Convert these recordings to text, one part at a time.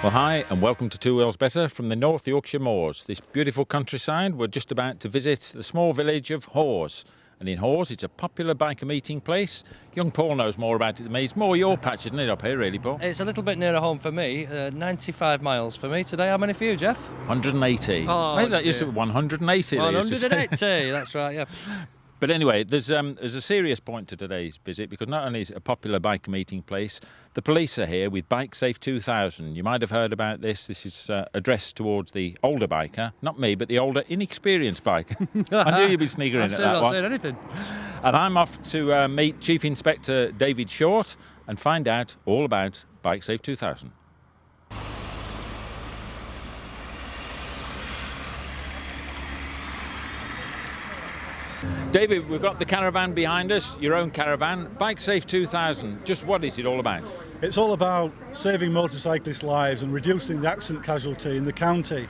Well, hi and welcome to Two Wheels Better from the North Yorkshire moors. This beautiful countryside, we're just about to visit the small village of Hawes. And in Hawes, it's a popular biker meeting place. Young Paul knows more about it than me. It's more your patch, isn't it, up here, really, Paul? It's a little bit nearer home for me. 95 miles for me today. How many for you, Jeff? 180. Oh, Maybe that used to be 180. 180, that's right, yeah. But anyway, there's a serious point to today's visit, because not only is it a popular biker meeting place, the police are here with Bike Safe 2000. You might have heard about this. This is addressed towards the older biker, not me, but the older, inexperienced biker. I knew you'd be sniggering at that one. I'm not saying anything. And I'm off to meet Chief Inspector David Short and find out all about Bike Safe 2000. David, we've got the caravan behind us, your own caravan. Bike Safe 2000, just what is it all about? It's all about saving motorcyclist lives and reducing the accident casualty in the county.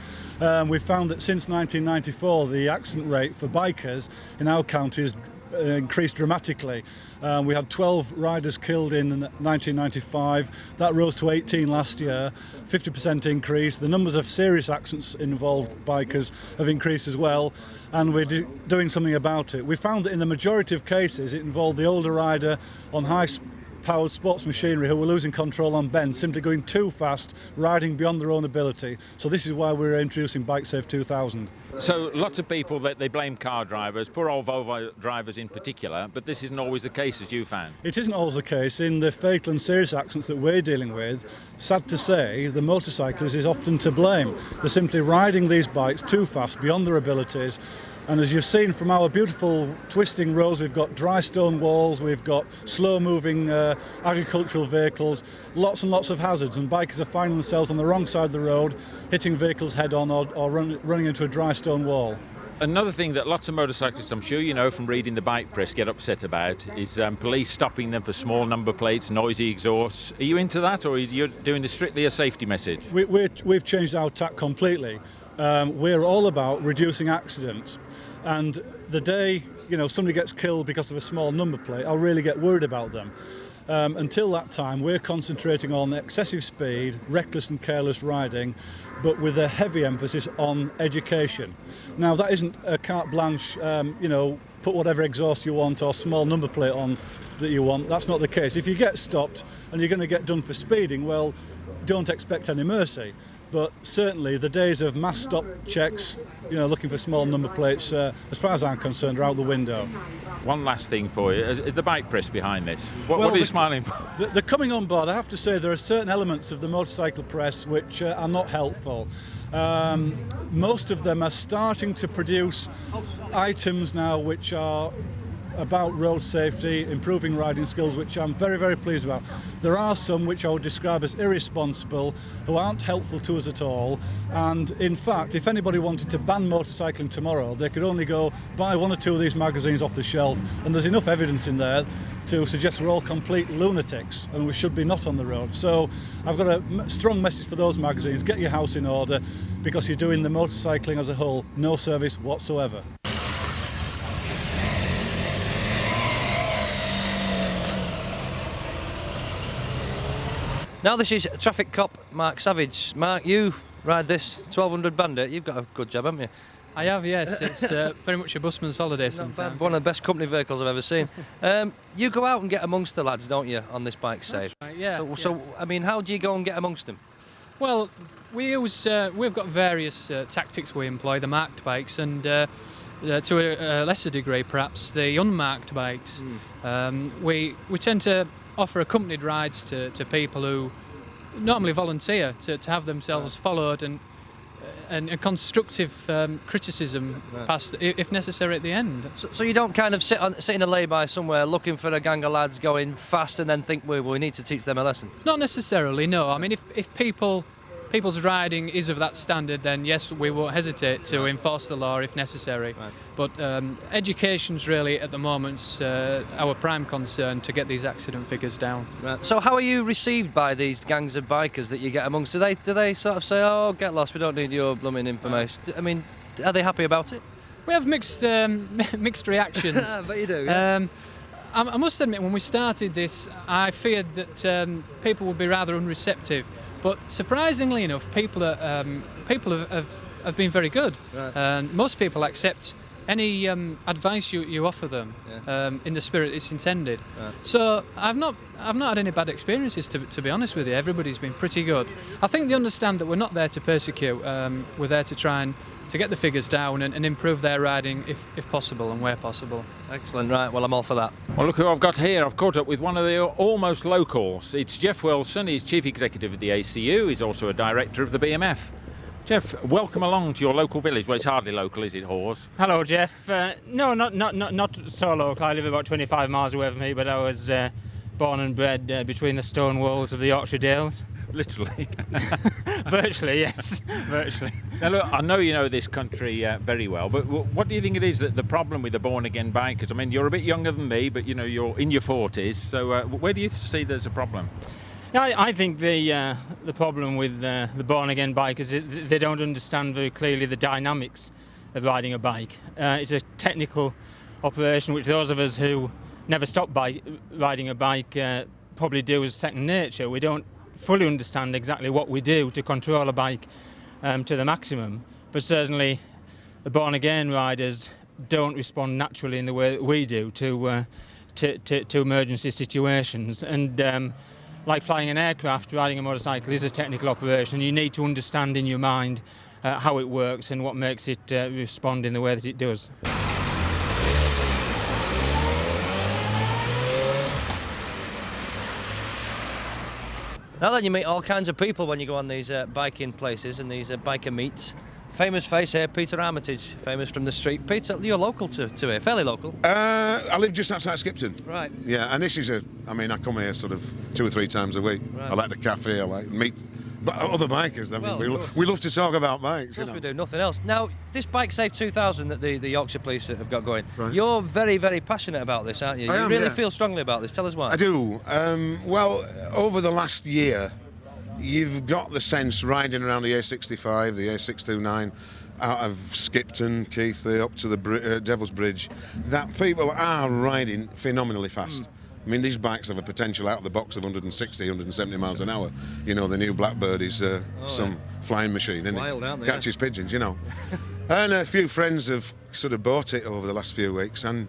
We've found that since 1994 the accident rate for bikers in our county has increased dramatically. We had 12 riders killed in 1995. That rose to 18 last year, 50% increase. The numbers of serious accidents involved bikers have increased as well, and we're doing something about it. We found that in the majority of cases it involved the older rider on high-powered sports machinery who were losing control on bends, simply going too fast, riding beyond their own ability. So this is why we're introducing Bike Safe 2000. So lots of people, they blame car drivers, poor old Volvo drivers in particular, but this isn't always the case, as you found. It isn't always the case. In the fatal and serious accidents that we're dealing with, sad to say, the motorcyclist is often to blame. They're simply riding these bikes too fast, beyond their abilities. And as you've seen from our beautiful twisting roads, we've got dry stone walls, we've got slow-moving agricultural vehicles, lots and lots of hazards, and bikers are finding themselves on the wrong side of the road, hitting vehicles head-on or running into a dry stone wall. Another thing that lots of motorcyclists, I'm sure you know from reading the bike press, get upset about is police stopping them for small number plates, noisy exhausts. Are you into that, or are you doing this strictly a safety message? We've changed our tack completely. We're all about reducing accidents. And the day somebody gets killed because of a small number plate, I'll really get worried about them. Until that time, we're concentrating on excessive speed, reckless and careless riding, but with a heavy emphasis on education. Now, that isn't a carte blanche, put whatever exhaust you want or small number plate on that you want. That's not the case. If you get stopped and you're going to get done for speeding, well, don't expect any mercy. But certainly the days of mass stop checks, looking for small number plates, as far as I'm concerned, are out the window. One last thing for you, is the bike press behind this? What are you smiling for? They're coming on board. I have to say there are certain elements of the motorcycle press which are not helpful. Most of them are starting to produce items now which are about road safety, improving riding skills, which I'm very, very pleased about. There are some which I would describe as irresponsible, who aren't helpful to us at all, and in fact, if anybody wanted to ban motorcycling tomorrow, they could only go buy one or two of these magazines off the shelf, and there's enough evidence in there to suggest we're all complete lunatics and we should be not on the road. So I've got a strong message for those magazines: get your house in order, because you're doing the motorcycling as a whole no service whatsoever. Now this is traffic cop Mark Savage. Mark, you ride this 1200 Bandit. You've got a good job, haven't you? I have, yes. It's very much a busman's holiday sometimes. One of the best company vehicles I've ever seen. You go out and get amongst the lads, don't you, on this Bike Safe? Right, yeah. So, I mean, how do you go and get amongst them? Well, we've got various tactics we employ, the marked bikes, and to a lesser degree perhaps the unmarked bikes. We tend to offer accompanied rides to people who normally volunteer to have themselves followed, and constructive criticism passed if necessary at the end. So you don't kind of sit in a lay-by somewhere looking for a gang of lads going fast and then think we need to teach them a lesson? Not necessarily, no. I mean, if people's riding is of that standard, then yes, we won't hesitate to enforce the law if necessary. Right. But education's really at the moment our prime concern to get these accident figures down. Right. So how are you received by these gangs of bikers that you get amongst? Do they sort of say, "Oh, get lost, we don't need your blooming information"? I mean, are they happy about it? We have mixed reactions. I bet you do. Yeah. I must admit, when we started this, I feared that people would be rather unreceptive. But surprisingly enough, people have been very good. Right. And most people accept any advice you offer them in the spirit it's intended. Right. So I've not had any bad experiences, to be honest with you. Everybody's been pretty good. I think they understand that we're not there to persecute. We're there to try and to get the figures down and improve their riding if possible and where possible. Excellent. Right. Well, I'm all for that. Well, look who I've got here. I've caught up with one of the almost locals. It's Jeff Wilson. He's Chief Executive of the ACU. He's also a Director of the BMF. Jeff, welcome along to your local village. Well, it's hardly local, is it, Hawes? Hello, Jeff. No, not so local. I live about 25 miles away from here, but I was born and bred between the stone walls of the Yorkshire Dales. Literally. Virtually, yes. Virtually. Now, look, I know you know this country very well, but what do you think it is that the problem with the born-again bikers? I mean, you're a bit younger than me, but, you know, you're in your 40s, so where do you see there's a problem? I think the problem with the born-again bikers is they don't understand very clearly the dynamics of riding a bike. It's a technical operation which those of us who never stop riding a bike probably do as second nature. We don't fully understand exactly what we do to control a bike to the maximum, but certainly the born-again riders don't respond naturally in the way that we do to emergency situations. And like flying an aircraft, riding a motorcycle is a technical operation. You need to understand in your mind how it works and what makes it respond in the way that it does. Now then, you meet all kinds of people when you go on these biking places and these biker meets. Famous face here, Peterrmitage, famous from the street. Peter, you're local to here, fairly local. I live just outside Skipton. Right. Yeah, and this is I come here sort of 2 or 3 times a week. Right. I like the cafe, I like meet other bikers. I mean, Well, we love to talk about bikes. Of course we do, nothing else. Now, this Bike Safe 2000 that the Yorkshire Police have got going, Right. you're very, very passionate about this, aren't you? I You am, really yeah. feel strongly about this. Tell us why. I do. Well, over the last year, you've got the sense riding around the A65, the A629, out of Skipton, Keighley, up to the Devil's Bridge, that people are riding phenomenally fast. I mean, these bikes have a potential out of the box of 160, 170 miles an hour. You know, the new Blackbird is some flying machine, isn't Wild, it? aren't they? Catches pigeons, you know. And a few friends have sort of bought it over the last few weeks, and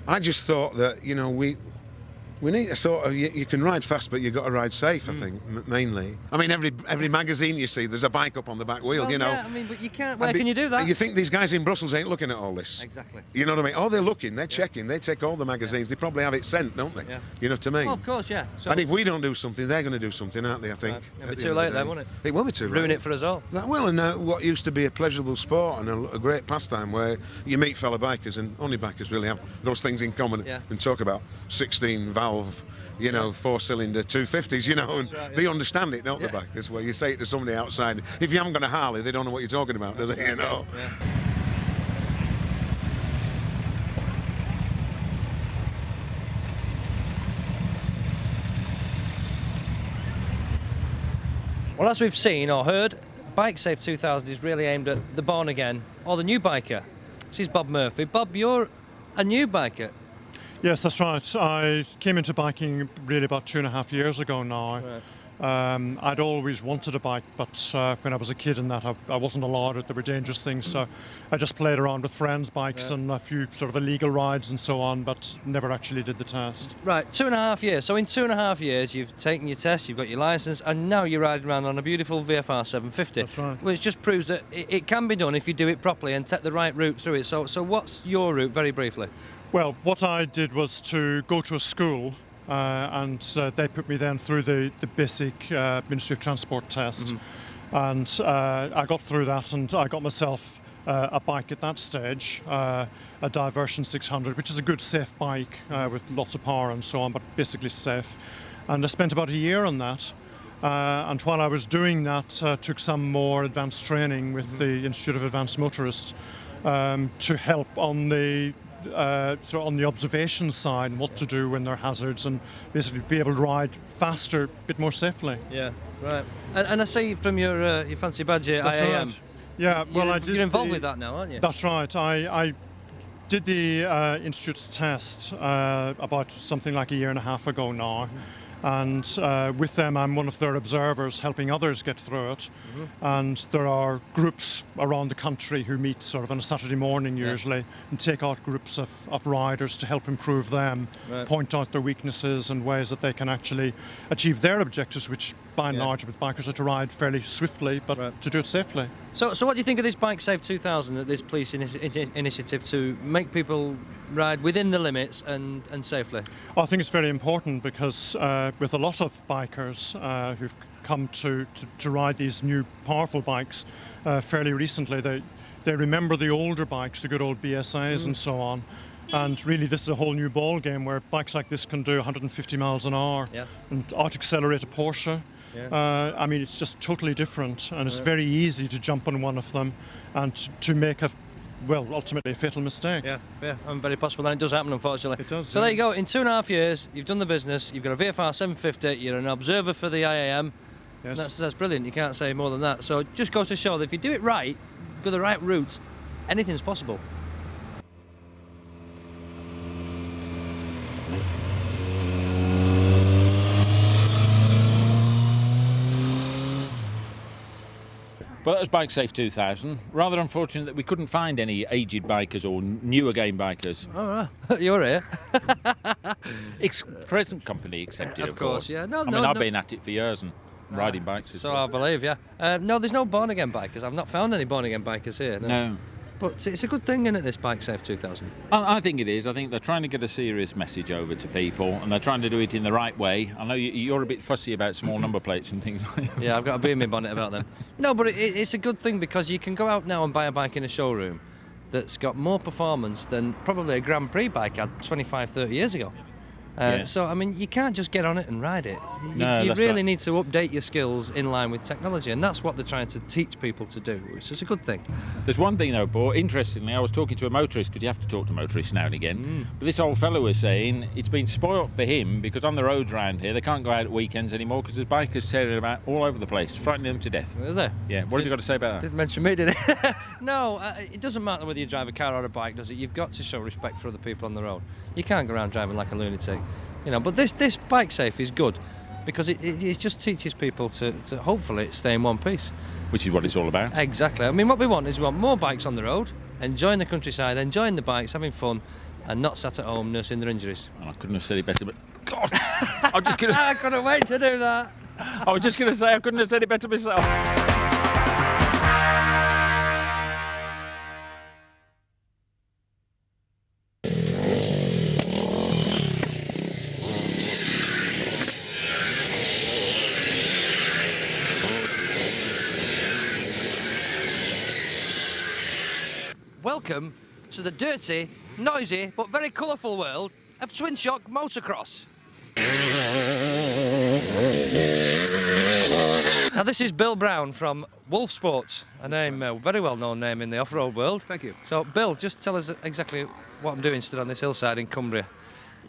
I just thought that, you know, we need a sort of, you can ride fast, but you've got to ride safe, I think, mainly. I mean, every magazine you see, there's a bike up on the back wheel, Well, you know. yeah, I mean, but you can't, where can you do that? You think these guys in Brussels ain't looking at all this? Exactly. You know what I mean? Oh, they're looking, they're checking, they take all the magazines, they probably have it sent, don't they? Yeah. You know what I mean? Well, of course, yeah. So, And if we don't do something, they're going to do something, aren't they, I think? it'll at be the too end of late the then, day. won't it? It won't be too late. Ruin it for us all. Well, and what used to be a pleasurable sport and a great pastime where you meet fellow bikers, and only bikers really have those things in common, Yeah. and talk about 16 valve, you know, 4-cylinder 250s, you know, and right, yeah. they understand it, don't Yeah. the bikers? Where you say it to somebody outside, if you haven't got a Harley, they don't know what you're talking about, do they? You know. Yeah. Well, as we've seen or heard, Bike Safe 2000 is really aimed at the born again or the new biker. This is Bob Murphy. Bob, you're a new biker. Yes, that's right. I came into biking really about 2.5 years ago now. Right. I'd always wanted a bike, but when I was a kid and that, I wasn't allowed it. There were dangerous things, so I just played around with friends' bikes and a few sort of illegal rides and so on, but never actually did the test. Right, 2.5 years. So in 2.5 years, you've taken your test, you've got your licence, and now you're riding around on a beautiful VFR 750. That's right. Which just proves that it can be done if you do it properly and take the right route through it. So what's your route, very briefly? Well, what I did was to go to a school, and they put me then through the basic Ministry of Transport test. And I got through that, and I got myself a bike at that stage, a Diversion 600, which is a good safe bike with lots of power and so on, but basically safe. And I spent about a year on that. And while I was doing that, took some more advanced training with the Institute of Advanced Motorists to help on the on the observation side, what to do when there are hazards, and basically be able to ride faster, a bit more safely. Yeah, right. And I see from your fancy badge here, That's IAM. right. Yeah, well, I did. You're involved with that now, aren't you? That's right. I did the Institute's test about something like 1.5 years ago now, And with them, I'm one of their observers, helping others get through it. And there are groups around the country who meet sort of on a Saturday morning usually, and take out groups of riders to help improve them, point out their weaknesses and ways that they can actually achieve their objectives, which by and large with bikers are to ride fairly swiftly, but to do it safely. So what do you think of this Bike Safe 2000, this police initiative to make people ride within the limits and safely? I think it's very important because with a lot of bikers who've come to ride these new powerful bikes fairly recently, they remember the older bikes, the good old BSAs and so on. And really this is a whole new ball game where bikes like this can do 150 miles an hour and out-accelerate a Porsche. I mean, it's just totally different, and it's very easy to jump on one of them and to make ultimately a fatal mistake. Yeah, and very possible, and it does happen, unfortunately. It does. So there you go, in 2.5 years, you've done the business, you've got a VFR 750, you're an observer for the IAM. Yes. That's brilliant, you can't say more than that. So it just goes to show that if you do it right, go the right route, anything's possible. Well, that was Bike Safe 2000. Rather unfortunate that we couldn't find any aged bikers or newer game bikers. Oh, right. You're here. Present company accepted, of course. Yeah. I've been at it for years and riding bikes as so well. I believe, yeah. No, there's no born-again bikers. I've not found any born-again bikers here. No. But it's a good thing, isn't it, this Bike Safe 2000? I think it is. I think they're trying to get a serious message over to people, and they're trying to do it in the right way. I know you're a bit fussy about small number plates and things like that. Yeah, I've got a bee in my bonnet about them. No, but it's a good thing because you can go out now and buy a bike in a showroom that's got more performance than probably a Grand Prix bike had 25, 30 years ago. So, I mean, you can't just get on it and ride it. You really need to update your skills in line with technology, and that's what they're trying to teach people to do, which is a good thing. There's one thing, though, Paul. Interestingly, I was talking to a motorist, because you have to talk to motorists now and again, but this old fellow was saying it's been spoilt for him because on the roads around here, they can't go out at weekends anymore because there's bikers tearing about all over the place, frightening them to death. Is there? Yeah. What have you got to say about that? Didn't mention me, did it? No, it doesn't matter whether you drive a car or a bike, does it? You've got to show respect for other people on the road. You can't go around driving like a lunatic. You know, but this Bike Safe is good because it just teaches people to hopefully stay in one piece. Which is what it's all about. Exactly. I mean, what we want is more bikes on the road, enjoying the countryside, enjoying the bikes, having fun, and not sat at home nursing their injuries. Well, I couldn't have said it better, but God, I couldn't wait to do that. I was just going to say I couldn't have said it better myself. Welcome to the dirty, noisy, but very colourful world of twin-shock motocross. Now this is Bill Brown from Wolf Sports, a very well-known name in the off-road world. Thank you. So Bill, just tell us exactly what I'm doing stood on this hillside in Cumbria.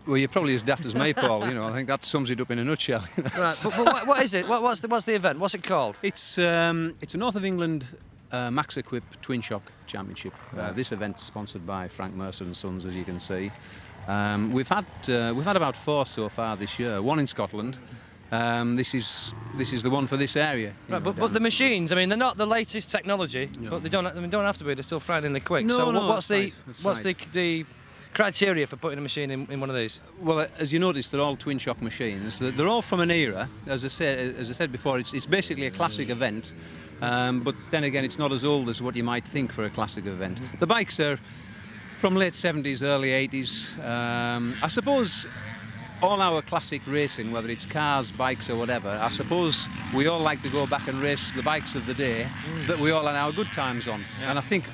Well, you're probably as daft as me, Paul. You know, I think that sums it up in a nutshell. Right, but what is it? What's the event? What's it called? It's a North of England Max Equipe Twin Shock Championship. Right. This event's sponsored by Frank Mercer and Sons, as you can see. We've had about 4 so far this year. 1 in Scotland. This is the one for this area. Right, but the machines, I mean, they're not the latest technology, but they don't have to be. They're still frighteningly quick. No, so no, what's the right. criteria for putting a machine in one of these? Well, as you notice, they're all twin shock machines. They're all from an era. As I said before, it's basically a classic event. But then again, it's not as old as what you might think for a classic event. The bikes are from late 70s, early 80s. I suppose all our classic racing, whether it's cars, bikes or whatever, I suppose we all like to go back and race the bikes of the day that we all had our good times on. Yeah. And I think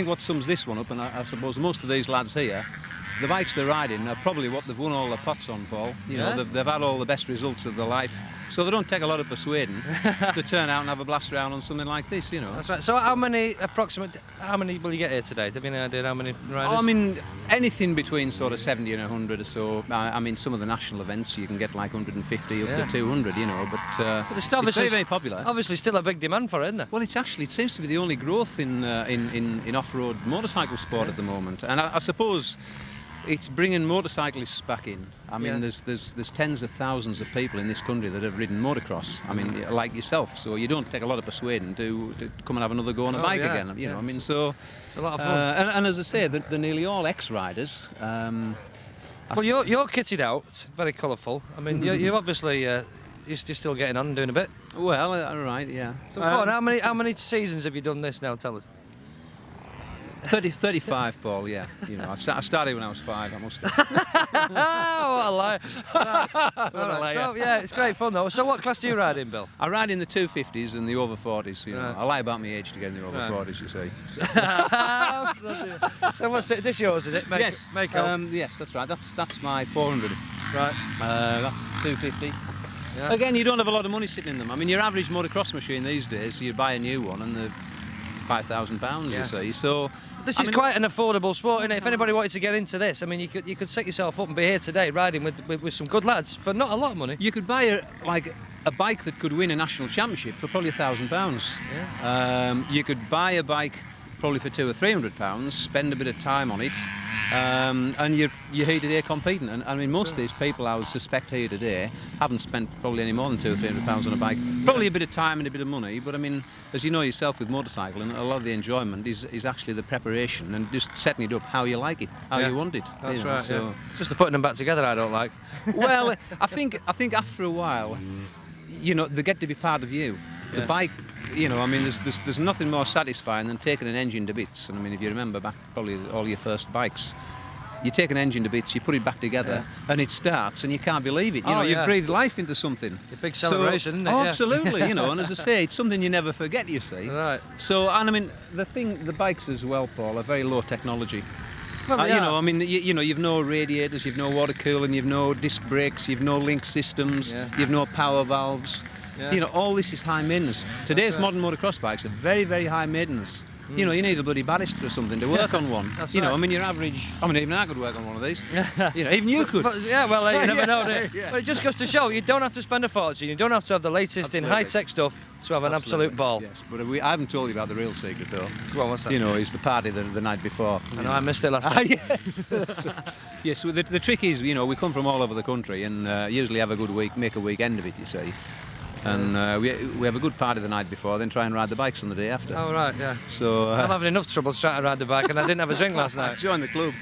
what sums this one up, and I suppose most of these lads here, the bikes they're riding are probably what they've won all the pots on, Paul. You know, they've had all the best results of their life, so they don't take a lot of persuading to turn out and have a blast round on something like this, you know. That's right. So how many will you get here today? Do you have any idea how many riders? I mean, anything between sort of 70 and 100 or so. I mean, some of the national events you can get like 150 up to 200, you know, but it's very, very popular. Obviously still a big demand for it, isn't there? Well, it seems to be the only growth in off-road motorcycle sport at the moment, and I suppose it's bringing motorcyclists back in. I mean, Yeah. there's tens of thousands of people in this country that have ridden motocross. I mean, like yourself. So you don't take a lot of persuading to come and have another go on a bike yeah, again. You know, yeah. I mean, so It's a lot of fun. and as I say, they're nearly all ex-riders. Well, you're kitted out, very colourful. I mean, you obviously you're still getting on and doing a bit. Well, all right, yeah. So go on, how many seasons have you done this now? Tell us. 35, Paul. Yeah. You know, I started when I was 5. I must have. What a lie! What a lie. So, yeah, it's great fun though. So what class do you ride in, Bill? I ride in the 250s and the over 40s. You know, Right. I lie about my age to get in the over Right. 40s. You see. So what's this yours? Is it? Yes. Mako. Yes, that's right. That's my 400. Right. That's 250. Yeah. Again, you don't have a lot of money sitting in them. I mean, your average motocross machine these days, you buy a new one and they're £5,000. Yeah. You see. So This I is mean, quite an affordable sport, isn't it? If anybody wanted to get into this, I mean, you could set yourself up and be here today riding with some good lads for not a lot of money. You could buy a bike that could win a national championship for probably £1,000. Yeah. You could buy a bike probably for £200 or £300, spend a bit of time on it, and you're here today competing. And I mean, most of these people I would suspect here today haven't spent probably any more than £200 or £300 on a bike. Probably a bit of time and a bit of money, but I mean, as you know yourself with motorcycling, a lot of the enjoyment is actually the preparation and just setting it up how you like it, how Yeah. you want it. That's you know, right. so. Yeah. Just the putting them back together I don't like. Well, I think after a while, you know, they get to be part of you. The Yeah. bike, you know, I mean, there's nothing more satisfying than taking an engine to bits. And I mean, if you remember back probably all your first bikes, you take an engine to bits, you put it back together, and it starts, and you can't believe it. You know, you've breathed life into something. A big celebration, isn't it? Oh, Yeah. absolutely. You know, and as I say, it's something you never forget. You see. Right. So, and I mean, the bikes as well, Paul, are very low technology. Well, You know, I mean, you know, you've no radiators, you've no water cooling, you've no disc brakes, you've no link systems, Yeah. you've no power valves. Yeah. You know, all this is high maintenance. Today's modern motocross bikes are very, very high maintenance. You know, you need a bloody barrister or something to work on one. That's you know, right. I mean, your average. I mean, even I could work on one of these. You know, even you could. But, yeah, well, you never know. Do you? Yeah. But it just goes to show you don't have to spend a fortune. You don't have to have the latest in Absolutely. high-tech stuff to have an absolute ball. Yes, but I haven't told you about the real secret, though. Go on, what's that? You know, it's the party the night before. I know I missed it last night. Yes, that's right. Yes, well, the trick is, you know, we come from all over the country and usually have a good week, make a weekend of it, you see. And we have a good party the night before, then try and ride the bikes on the day after. Oh, right, yeah. So I'm having enough trouble trying to ride the bike, and I didn't have a drink last night. join the club.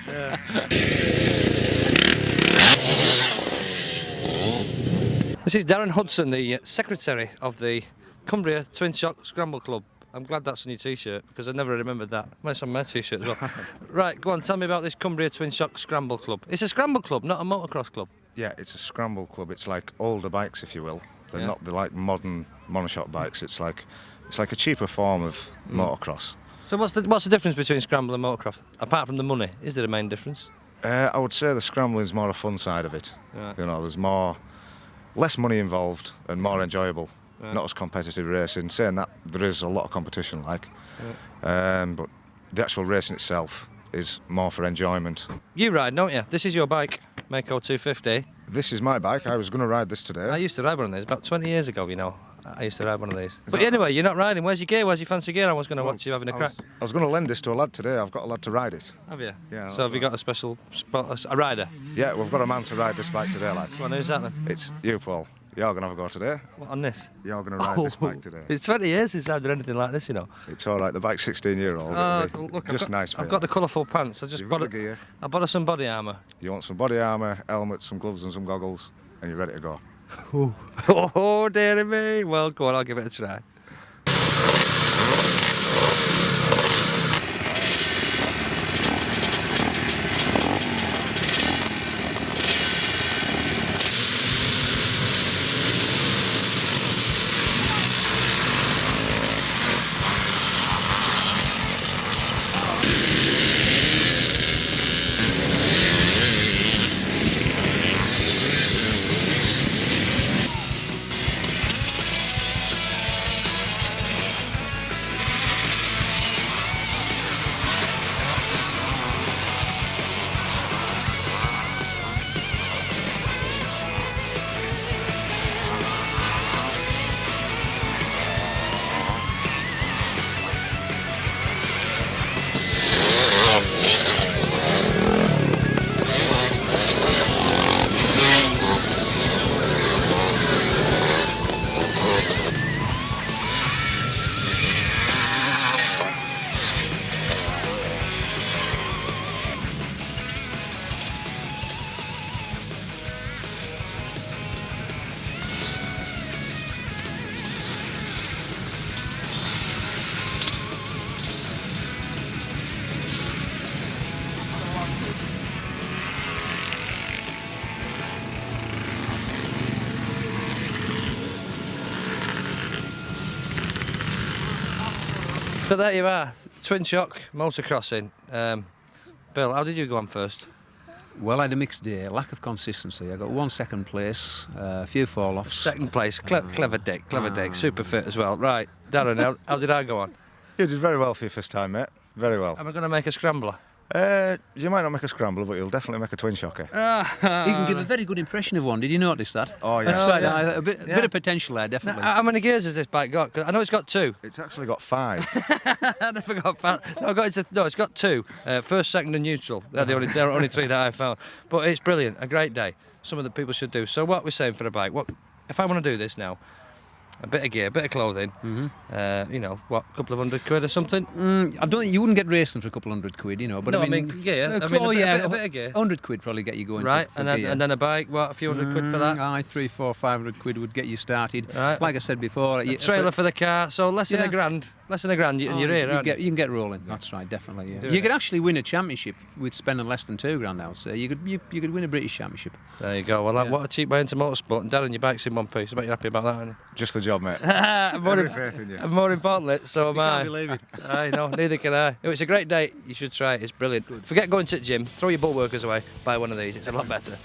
This is Darren Hudson, the secretary of the Cumbria Twin Shock Scramble Club. I'm glad that's on your t-shirt because I never remembered that. That's on my t-shirt as well. Right, go on, tell me about this Cumbria Twin Shock Scramble Club. It's a scramble club, not a motocross club. Yeah, it's a scramble club. It's like older bikes, if you will. They're Yeah. not the like modern monoshock bikes. It's like a cheaper form of motocross. So what's the difference between scramble and motocross? Apart from the money, is there a main difference? I would say the scrambling is more a fun side of it. Right. You know, there's less money involved and more enjoyable. Not as competitive racing. Saying that, there is a lot of competition, but the actual racing itself is more for enjoyment. You ride, don't you? This is your bike, Mako 250. This is my bike. I was going to ride this today. I used to ride one of these about 20 years ago, you know. I used to ride one of these. But anyway, you're not riding. Where's your gear? Where's your fancy gear? I was going to watch you having a crack. I was going to lend this to a lad today. I've got a lad to ride it. Have you? Yeah. So have you got a special spot, a rider? Yeah, we've got a man to ride this bike today, lad. Well, who's that then? It's you, Paul. You're going to have a go today. What, on this? You're going to ride this bike today. It's 20 years since I've done anything like this, you know. It's all right. The bike's 16-year-old. Look, just nice for I've you. got the colourful pants. I just You've bought got the gear. I bought her some body armour. You want some body armour, helmet, some gloves and some goggles, and you're ready to go. Oh, dearie me. Well, go on, I'll give it a try. So there you are, twin shock motocrossing. Bill, how did you go on first? Well, I had a mixed day, lack of consistency. I got 1 second place, a few fall-offs. Second place, clever dick, super fit as well. Right, Darren, how did I go on? You did very well for your first time, mate. Very well. Am I going to make a scrambler? You might not make a scramble, but you'll definitely make a twin shocker. You can give a very good impression of one. Did you notice that? Oh, yeah. That's right. Yeah. A bit of potential there, definitely. Now, how many gears has this bike got? 'Cause I know it's got 2. It's actually got 5. I never got found. No, it's got 2. First, second, and neutral. They're the only 3 that I found. But it's brilliant. A great day. Something that people should do. So what we're saying for a bike? What if I want to do this now? A bit of gear, a bit of clothing. You know, what, a couple of £100 or something? I don't think you wouldn't get racing for a couple £100, you know. But No, I mean gear. a bit of gear. £100 probably get you going. Right, for and gear. then a bike. What, a few £100 for that? Aye, 300, 400, £500 would get you started. Right. Like I said before, A trailer for the car. So less than a grand. Less than a grand. And you're here, aren't you? You can get rolling. That's right, definitely. Yeah. You could actually win a championship with spending less than £2,000 now. So you could win a British championship. There you go. Well, what a cheap way into motorsport. And Darren, your bike's in one piece. I bet you're happy about that, aren't you? Just the job, mate. More, faith in you. more importantly, so am I. Can't believe it. I know, neither can I. No, it's a great day. You should try it. It's brilliant. Forget going to the gym. Throw your butt workers away. Buy one of these. It's a lot better.